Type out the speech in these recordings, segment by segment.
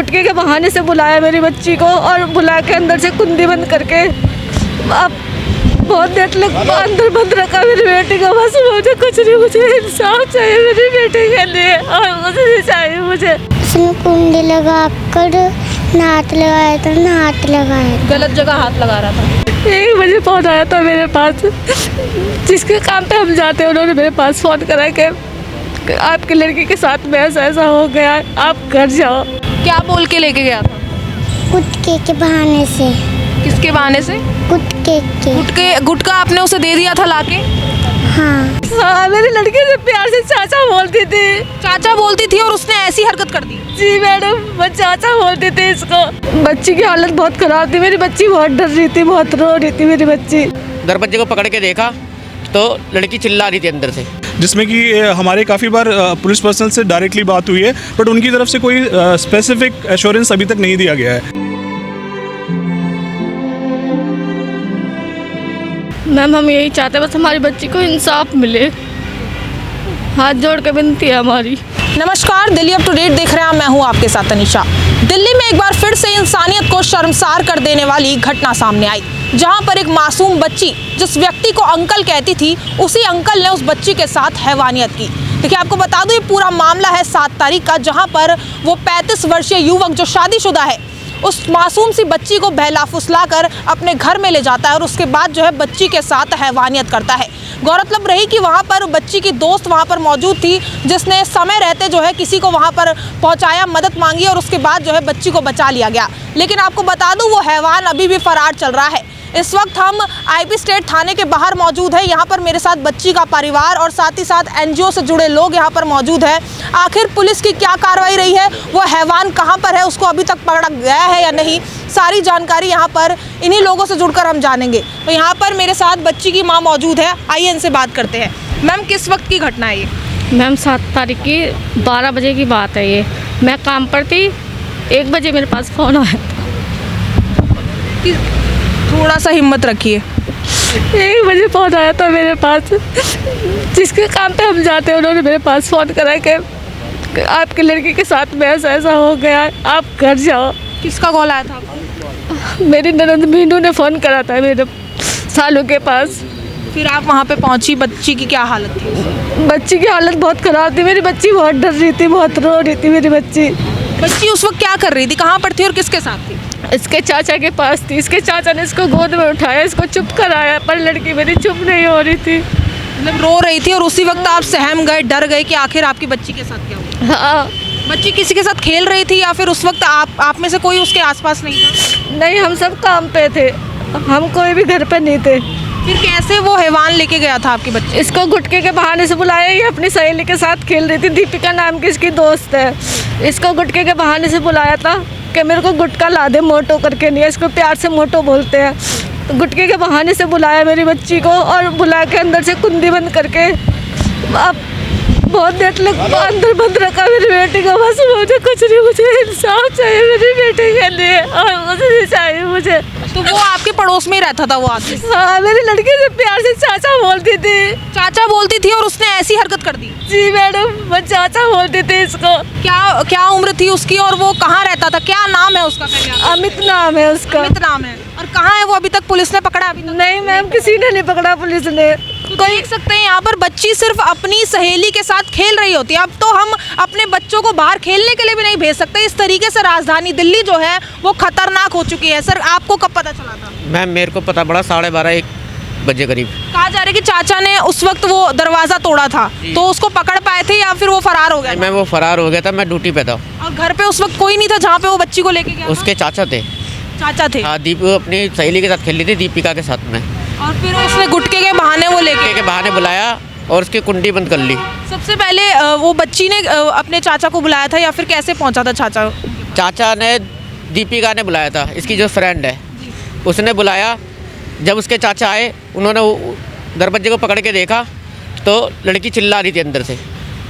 गुटके के बहाने से बुलाया मेरी बच्ची को और बुला के अंदर से कुंडी बंद करके अब बहुत देर तक अंदर बंद रखा मेरी बेटी को। बस मुझे कुछ नहीं, मुझे इंसाफ चाहिए मेरी बेटी के लिए और कुछ नहीं चाहिए मुझे। उसने कुंडी लगा कर हाथ लगाया था, हाथ लगाया गलत जगह हाथ लगा रहा था। 1 बजे फोन आया था मेरे पास, जिसके काम पे हम जाते हैं उन्होंने मेरे पास फ़ोन करा कि आपकी लड़की के साथ में ऐसा हो गया, आप घर जाओ। क्या बोल के लेके गया था? गुटके के बहाने से। किसके बहाने से? गुटके के। गुटका आपने उसे दे दिया था लाके? हाँ, मेरी लड़की से प्यार से चाचा बोलती थी। चाचा बोलती थी और उसने ऐसी हरकत कर दी? जी मैडम, मैं चाचा बोलती थी इसको। बच्ची की हालत बहुत खराब थी, मेरी बच्ची बहुत डर रही थी, बहुत रो रही थी मेरी बच्ची। दरवाजे को पकड़ के देखा तो लड़की चिल्ला रही थी अंदर से, जिसमें कि हमारे काफ़ी बार पुलिस पर्सनल से डायरेक्टली बात हुई है, बट उनकी तरफ से कोई स्पेसिफिक एश्योरेंस अभी तक नहीं दिया गया है। मैम हम यही चाहते हैं बस हमारी बच्ची को इंसाफ मिले, हाथ जोड़ के विनती है हमारी। नमस्कार, दिल्ली अप टू डेट देख रहे हैं, मैं हूं आपके साथ तनिषा। दिल्ली में एक बार फिर से इंसानियत को शर्मसार कर देने वाली घटना सामने आई, जहां पर एक मासूम बच्ची जिस व्यक्ति को अंकल कहती थी, उसी अंकल ने उस बच्ची के साथ हैवानियत की। देखिए, आपको बता दूं ये पूरा मामला है 7 तारीख का, जहां पर वो 35 वर्षीय युवक जो शादीशुदा है उस मासूम सी बच्ची को बहला फुसला कर अपने घर में ले जाता है और उसके बाद जो है बच्ची के साथ हैवानियत करता है। गौरतलब रही कि वहाँ पर बच्ची की दोस्त वहाँ पर मौजूद थी, जिसने समय रहते जो है किसी को वहाँ पर पहुँचाया, मदद मांगी और उसके बाद जो है बच्ची को बचा लिया गया। लेकिन आपको बता दूँ वो हैवान अभी भी फरार चल रहा है। इस वक्त हम आईपी स्टेट थाने के बाहर मौजूद है। यहाँ पर मेरे साथ बच्ची का परिवार और साथ ही साथ एनजीओ से जुड़े लोग यहाँ पर मौजूद हैं। आखिर पुलिस की क्या कार्रवाई रही है, वो हैवान कहाँ पर है, उसको अभी तक पकड़ा गया है या नहीं, सारी जानकारी यहाँ पर इन्हीं लोगों से जुड़कर हम जानेंगे। तो यहाँ पर मेरे साथ बच्ची की माँ मौजूद है, आइए इनसे बात करते हैं। मैम, किस वक्त की घटना है ये? मैम 7 तारीख की 12 बजे की बात है ये। मैं काम पर थी, 1 बजे मेरे पास फ़ोन आया था। थोड़ा सा हिम्मत रखिए। 1 बजे फ़ोन आया था मेरे पास, जिसके काम पे हम जाते हैं उन्होंने मेरे पास फ़ोन करा कि आपकी लड़की के साथ में ऐसा हो गया, आप घर जाओ। किसका कॉल आया था आपको? मेरी ननद मीनू ने फ़ोन करा था मेरे सालू के पास। फिर आप वहाँ पे पहुँची, बच्ची की क्या हालत थी? बच्ची की हालत बहुत ख़राब थी, मेरी बच्ची बहुत डर रही थी, बहुत रो रही थी मेरी बच्ची। बच्ची उस वक्त क्या कर रही थी, कहाँ पर थी और किसके साथ थी? इसके चाचा के पास थी। इसके चाचा ने इसको गोद में उठाया, इसको चुप कराया, पर लड़की मेरी चुप नहीं हो रही थी, मतलब रो रही थी। और उसी वक्त आप सहम गए, डर गए कि आखिर आपकी बच्ची के साथ क्या हुआ? हाँ। बच्ची किसी के साथ खेल रही थी या फिर उस वक्त आप में से कोई उसके आसपास नहीं था? नहीं, हम सब काम पे थे, हम कोई भी घर पे नहीं थे। फिर कैसे वो हैवान लेके गया था आपकी बच्ची? इसको गुटके के बहाने से बुलाया, ये अपनी सहेली के साथ खेल रही थी, दीपिका नाम की इसकी दोस्त है। इसको गुटके के बहाने से बुलाया था कि मेरे को गुटका ला दे, मोटो करके नहीं है, इसको प्यार से मोटो बोलते हैं। तो गुटके के बहाने से बुलाया मेरी बच्ची को और बुला के अंदर से कुंडी बंद करके अब बहुत देर तक अंदर बंद रखा मेरी बेटी को। बस मुझे कुछ नहीं, मुझे इंसाफ चाहिए मेरी बेटी के लिए और कुछ नहीं चाहिए मुझे। तो वो आपके पड़ोस में ही रहता था वो आदमी? हाँ, मेरी लड़की से प्यार से चाचा बोलती थी। चाचा बोलती थी और उसने ऐसी हरकत कर दी? जी मैडम, मैं चाचा बोलती थी इसको। क्या उम्र थी उसकी और वो कहाँ रहता था, क्या नाम है उसका? अमित नाम है उसका। अमित नाम है। और कहाँ है वो? अभी तक पुलिस ने पकड़ा? अभी तक नहीं मैम, किसी ने नहीं पकड़ा पुलिस ने। तो देख सकते हैं यहाँ पर बच्ची सिर्फ अपनी सहेली के साथ खेल रही होती है। अब तो हम अपने बच्चों को बाहर खेलने के लिए भी नहीं भेज सकते। इस तरीके से राजधानी दिल्ली जो है वो खतरनाक हो चुकी है। सर, आपको कब पता चला था? मैम मेरे को पता पड़ा 12:30-1 बजे करीब। कहा जा रहा है कि चाचा ने उस वक्त वो दरवाजा तोड़ा था, तो उसको पकड़ पाए थे या फिर वो फरार हो गया? मैं वो फरार हो गया था, मैं ड्यूटी पे था। और घर पे उस वक्त कोई नहीं था जहाँ पे वो बच्ची को लेके गया था? उसके चाचा थे। चाचा थे? हाँ, अपनी सहेली के साथ खेल रही थी, दीपिका के साथ में। और फिर उसने गुटके के बहाने वो गुटके के बहाने बुलाया और उसकी कुंडी बंद कर ली। सबसे पहले वो बच्ची ने अपने चाचा को बुलाया था या फिर कैसे पहुंचा था चाचा? चाचा ने, दीपिका ने बुलाया था, इसकी जो फ्रेंड है उसने बुलाया। जब उसके चाचा आए, उन्होंने दरवाजे को पकड़ के देखा तो लड़की चिल्ला रही थी अंदर से।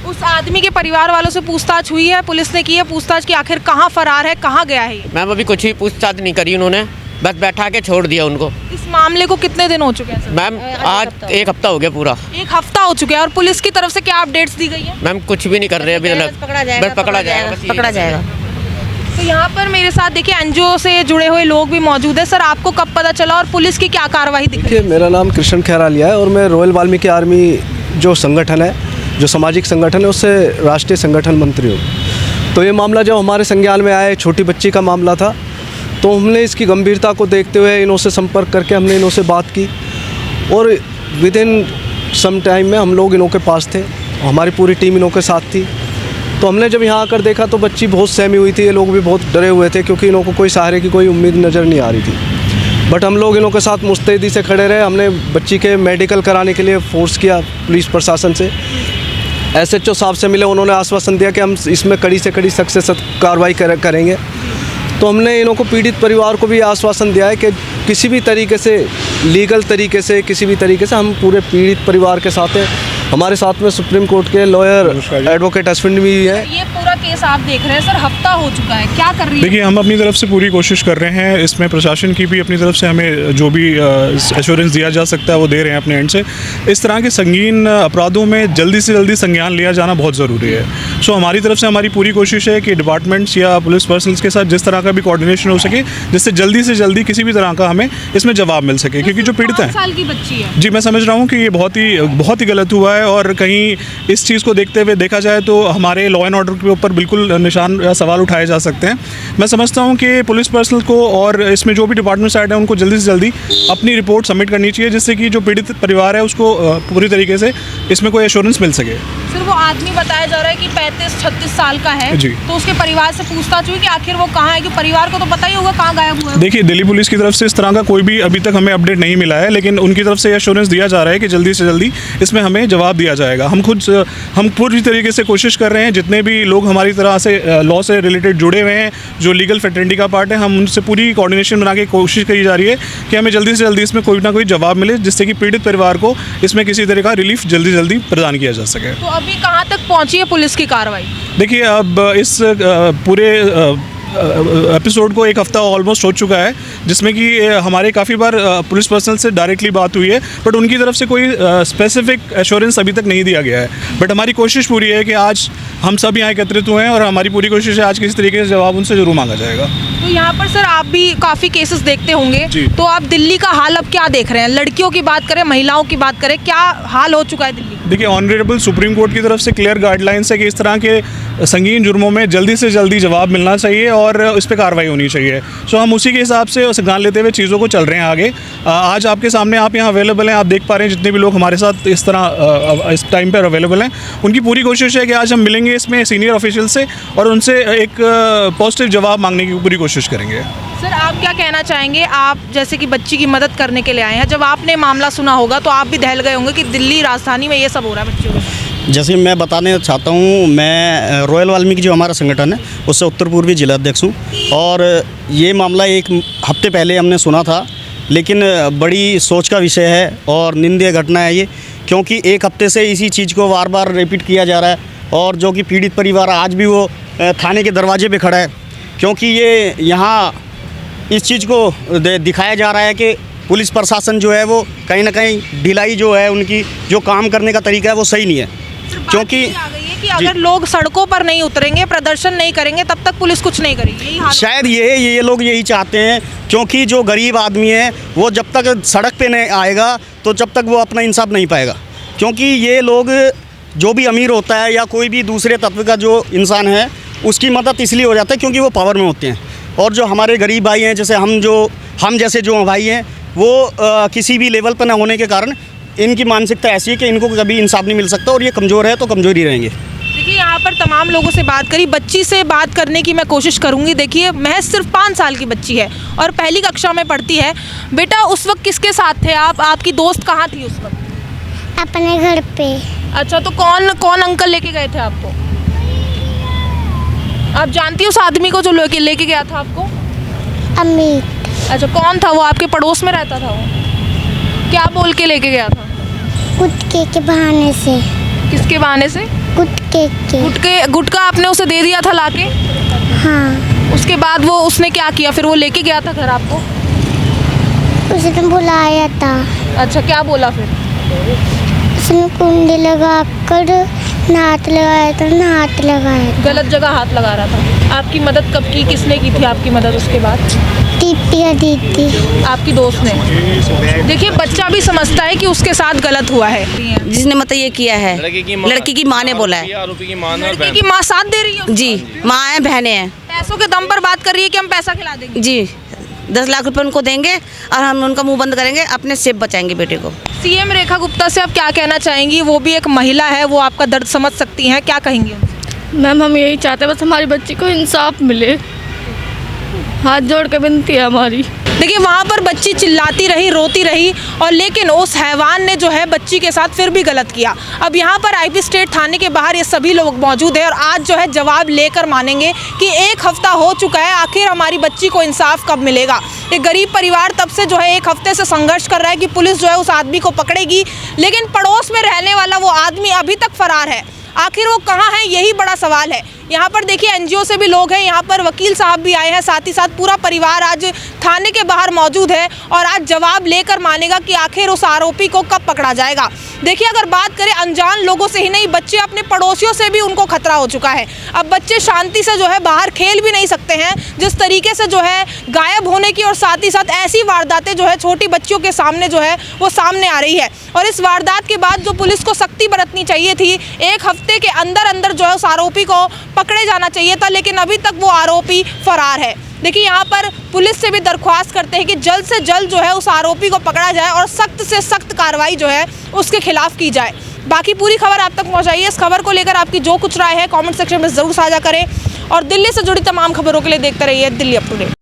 उस आदमी के परिवार वालों से पूछताछ हुई है? पुलिस ने की है पूछताछ कि आखिर कहाँ फरार है, कहाँ गया है ये? मैम अभी कुछ भी पूछताछ नहीं करी उन्होंने, बस बैठा के छोड़ दिया उनको। इस मामले को कितने दिन हो चुके हैं सर? मैम आज 1 हफ्ता हो गया पूरा। 1 हफ्ता हो चुका है। और पुलिस की तरफ से क्या अपडेट्स दी गई है? मैम कुछ भी नहीं कर रहे अभी तक। पकड़ा जाएगा, बस पकड़ा जाएगा, पकड़ा जाएगा। तो यहाँ पर मेरे साथ देखिए एनजीओ से जुड़े हुए लोग भी मौजूद है। सर, आपको कब पता चला और पुलिस की क्या कार्रवाई दिख रही है? देखिए, मेरा नाम कृष्ण खैरालिया है और मैं रॉयल वाल्मीकि आर्मी जो संगठन है, जो सामाजिक संगठन है, उससे राष्ट्रीय संगठन मंत्री हूँ। तो ये मामला जब हमारे संज्ञान में आया, छोटी बच्ची का मामला था, तो हमने इसकी गंभीरता को देखते हुए इनों से संपर्क करके हमने इनों से बात की और विद इन सम टाइम में हम लोग इनों के पास थे, हमारी पूरी टीम इनों के साथ थी। तो हमने जब यहाँ आकर देखा तो बच्ची बहुत सहमी हुई थी, ये लोग भी बहुत डरे हुए थे क्योंकि इनों को कोई सहारे की कोई उम्मीद नज़र नहीं आ रही थी। बट हम लोग इनों के साथ मुस्तैदी से खड़े रहे। हमने बच्ची के मेडिकल कराने के लिए फोर्स किया पुलिस प्रशासन से। SHO साहब से मिले, उन्होंने आश्वासन दिया कि हम इसमें कड़ी से कड़ी सख्त से सख्त कार्रवाई करेंगे। तो हमने इन्हों को पीड़ित परिवार को भी आश्वासन दिया है कि किसी भी तरीके से, लीगल तरीके से, किसी भी तरीके से हम पूरे पीड़ित परिवार के साथ हैं। हमारे साथ में सुप्रीम कोर्ट के लॉयर एडवोकेट अश्विन भी है। ये पूरा केस आप देख रहे हैं सर, हफ्ता हो चुका है, क्या कर रही है? देखिए, हम अपनी तरफ से पूरी कोशिश कर रहे हैं। इसमें प्रशासन की भी अपनी तरफ से हमें जो भी एश्योरेंस दिया जा सकता है वो दे रहे हैं अपने एंड से। इस तरह के संगीन अपराधों में जल्दी से जल्दी संज्ञान लिया जाना बहुत ज़रूरी है। सो हमारी तरफ से हमारी पूरी कोशिश है कि डिपार्टमेंट्स या पुलिस पर्सनल्स के साथ जिस तरह का भी कोऑर्डिनेशन हो सके, जिससे जल्दी से जल्दी किसी भी तरह का हमें इसमें जवाब मिल सके। क्योंकि जो पीड़ित 5 साल की बच्ची है। जी, मैं समझ रहा हूँ कि ये बहुत ही गलत हुआ है और कहीं इस चीज़ को देखते हुए देखा जाए तो हमारे लॉ एंड ऑर्डर के ऊपर बिल्कुल निशान या सवाल उठाए जा सकते हैं। मैं समझता हूँ कि पुलिस पर्सनल को और इसमें जो भी डिपार्टमेंट साइड है उनको जल्दी से जल्दी अपनी रिपोर्ट सबमिट करनी चाहिए, जिससे कि जो पीड़ित परिवार है उसको पूरी तरीके से इसमें कोई एश्योरेंस मिल सके। सर, वो आदमी बताया जा रहा है कि 35-36 साल का है जी। तो उसके परिवार से पूछताछ हुई कि आखिर वो कहाँ है, कि परिवार को तो पता ही होगा कहाँ गायब हुआ है। देखिए, दिल्ली पुलिस की तरफ से इस तरह का कोई भी अभी तक हमें अपडेट नहीं मिला है, लेकिन उनकी तरफ से एश्योरेंस दिया जा रहा है कि जल्दी से जल्दी इसमें हमें जवाब दिया जाएगा। हम पूरी तरीके से कोशिश कर रहे हैं, जितने भी लोग हमारी तरह से लॉ से रिलेटेड जुड़े हुए हैं, जो लीगल फ्रेटर्निटी का पार्ट है, हम उनसे पूरी कोऑर्डिनेशन बना के कोशिश करी जा रही है कि हमें जल्दी से जल्दी इसमें कोई ना कोई जवाब मिले, जिससे कि पीड़ित परिवार को इसमें किसी तरह का रिलीफ जल्दी जल्दी प्रदान किया जा सके। तो अभी कहाँ तक पहुँची है पुलिस की कार्रवाई? देखिए, अब इस पूरे एपिसोड को 1 हफ्ता ऑलमोस्ट हो चुका है, जिसमें कि हमारे काफ़ी बार पुलिस पर्सनल से डायरेक्टली बात हुई है, बट उनकी तरफ से कोई स्पेसिफिक एश्योरेंस अभी तक नहीं दिया गया है। बट हमारी कोशिश पूरी है कि आज हम सब यहाँ एकत्रित हुए हैं और हमारी पूरी कोशिश है आज किसी तरीके से जवाब उनसे ज़रूर मांगा जाएगा। तो यहाँ पर सर आप भी काफ़ी केसेस देखते होंगे, तो आप दिल्ली का हाल अब क्या देख रहे हैं? लड़कियों की बात करें, महिलाओं की बात करें, क्या हाल हो चुका है दिल्ली? देखिए, ऑनरेबल सुप्रीम कोर्ट की तरफ से क्लियर गाइडलाइंस है कि इस तरह के संगीन जुर्मों में जल्दी से जल्दी जवाब मिलना चाहिए और इस पर कार्रवाई होनी चाहिए। सो हम उसी के हिसाब से संज्ञान लेते हुए चीज़ों को चल रहे हैं आगे। आज आपके सामने आप यहाँ अवेलेबल हैं, आप देख पा रहे हैं जितने भी लोग हमारे साथ इस तरह इस टाइम पर अवेलेबल हैं, उनकी पूरी कोशिश है कि आज हम मिलेंगे इसमें सीनियर ऑफिशियल से और उनसे एक पॉजिटिव जवाब मांगने की पूरी कोशिश करेंगे। सर, आप क्या कहना चाहेंगे? आप जैसे कि बच्ची की मदद करने के लिए आए हैं, जब आपने मामला सुना होगा तो आप भी दहल गए होंगे कि दिल्ली राजधानी में ये सब हो रहा है बच्चियों के साथ। जैसे मैं बताने चाहता हूँ, मैं रॉयल वाल्मीकि जो हमारा संगठन है उससे उत्तर पूर्वी जिला अध्यक्ष हूँ और ये मामला 1 हफ्ते पहले हमने सुना था, लेकिन बड़ी सोच का विषय है और निंदनीय घटना है ये, क्योंकि 1 हफ्ते से इसी चीज़ को बार बार रिपीट किया जा रहा है और जो कि पीड़ित परिवार आज भी वो थाने के दरवाजे पे खड़ा है, क्योंकि ये यहाँ इस चीज़ को दिखाया जा रहा है कि पुलिस प्रशासन जो है वो कहीं ना कहीं ढिलाई जो है, उनकी जो काम करने का तरीका है वो सही नहीं है। क्योंकि आ गई है कि अगर लोग सड़कों पर नहीं उतरेंगे, प्रदर्शन नहीं करेंगे, तब तक पुलिस कुछ नहीं करेगी, यही हाल शायद ये लोग यही चाहते हैं, क्योंकि जो गरीब आदमी है वो जब तक सड़क पे नहीं आएगा तो जब तक वो अपना इंसाफ नहीं पाएगा। क्योंकि ये लोग, जो भी अमीर होता है या कोई भी दूसरे तत्व का जो इंसान है, उसकी मदद इसलिए हो जाता है क्योंकि वो पावर में होते हैं, और जो हमारे गरीब भाई हैं, जैसे हम जैसे जो भाई हैं, वो किसी भी लेवल पर ना होने के कारण इनकी मानसिकता ऐसी है कि इनको कभी इंसाफ नहीं मिल सकता और ये कमज़ोर है तो कमज़ोर ही रहेंगे। देखिए, यहाँ पर तमाम लोगों से बात करी, बच्ची से बात करने की मैं कोशिश करूँगी। देखिए, महज सिर्फ 5 साल की बच्ची है और पहली कक्षा में पढ़ती है। बेटा, उस वक्त किसके साथ थे आप? आपकी दोस्त कहाँ थी उस वक्त? अपने घर पे। अच्छा, तो कौन अंकल लेके गए थे आपको? आप जानती हो उस आदमी को जो लेके गया था आपको? अमित। अच्छा, कौन था वो? आपके पड़ोस में रहता था वो? क्या बोल के लेके गया था? गुटके के बहाने से। किसके बहाने से? गुटके के। गुटका आपने उसे दे दिया था लाके? हाँ। उसके बाद उसने क्या किया फिर? वो लेके गया था घर आपको? उसने बुलाया था। अच्छा, क्या बोला फिर? उसने कुंडी लगा कर ना हाथ लगाया था, ना हाथ लगाया था। गलत जगह हाथ लगा रहा था। आपकी मदद कब की, किसने की थी आपकी मदद उसके बाद? दीपिका दीदी। आपकी दोस्त ने। देखिए बच्चा भी समझता है कि उसके साथ गलत हुआ है। जिसने मतलब ये किया है लड़की की माँ ने बोला है। लड़की की माँ साथ दे रही है? जी, माँ है, बहनें हैं। पैसों के दम पर बात कर रही है कि हम पैसा खिला देंगे। जी, 10 लाख रुपए उनको देंगे और हम उनका मुंह बंद करेंगे, अपने सेफ बचाएंगे बेटे को। सीएम रेखा गुप्ता से आप क्या कहना चाहेंगी? वो भी एक महिला है, वो आपका दर्द समझ सकती हैं, क्या कहेंगी उनसे? मैम हम यही चाहते हैं बस हमारी बच्ची को इंसाफ मिले, हाथ जोड़ के विनती है हमारी। देखिए वहाँ पर बच्ची चिल्लाती रही, रोती रही, और लेकिन उस हैवान ने जो है बच्ची के साथ फिर भी गलत किया। अब यहाँ पर आईपी स्टेट थाने के बाहर ये सभी लोग मौजूद हैं और आज जो है जवाब लेकर मानेंगे कि 1 हफ्ता हो चुका है, आखिर हमारी बच्ची को इंसाफ कब मिलेगा। एक गरीब परिवार तब से जो है 1 हफ्ते से संघर्ष कर रहा है कि पुलिस जो है उस आदमी को पकड़ेगी, लेकिन पड़ोस में रहने वाला वो आदमी अभी तक फरार है। आखिर वो कहाँ है, यही बड़ा सवाल है। यहाँ पर देखिए एनजीओ से भी लोग हैं, यहाँ पर वकील साहब भी आए हैं, साथ ही साथ पूरा परिवार आज थाने के बाहर मौजूद है और आज जवाब लेकर मानेगा कि आखिर उस आरोपी को कब पकड़ा जाएगा। देखिए अगर बात करें अनजान लोगों से ही नहीं, बच्चे अपने पड़ोसियों से भी उनको खतरा हो चुका है। अब बच्चे शांति से जो है बाहर खेल भी नहीं सकते हैं, जिस तरीके से जो है गायब होने की और साथ ही साथ ऐसी वारदातें जो है छोटी बच्चियों के सामने जो है वो सामने आ रही है। और इस वारदात के बाद जो पुलिस को सख्ती बरतनी चाहिए थी, 1 हफ्ते के अंदर अंदर जो है उस आरोपी को पकड़े जाना चाहिए था, लेकिन अभी तक वो आरोपी फरार है। देखिए यहाँ पर पुलिस से भी दरख्वास्त करते हैं कि जल्द से जल्द जो है उस आरोपी को पकड़ा जाए और सख्त से सख्त कार्रवाई जो है उसके खिलाफ की जाए। बाकी पूरी खबर आप तक पहुँचाइए। इस खबर को लेकर आपकी जो कुछ राय है कमेंट सेक्शन में ज़रूर साझा करें और दिल्ली से जुड़ी तमाम खबरों के लिए देखते रहिए दिल्ली अप टू डेट।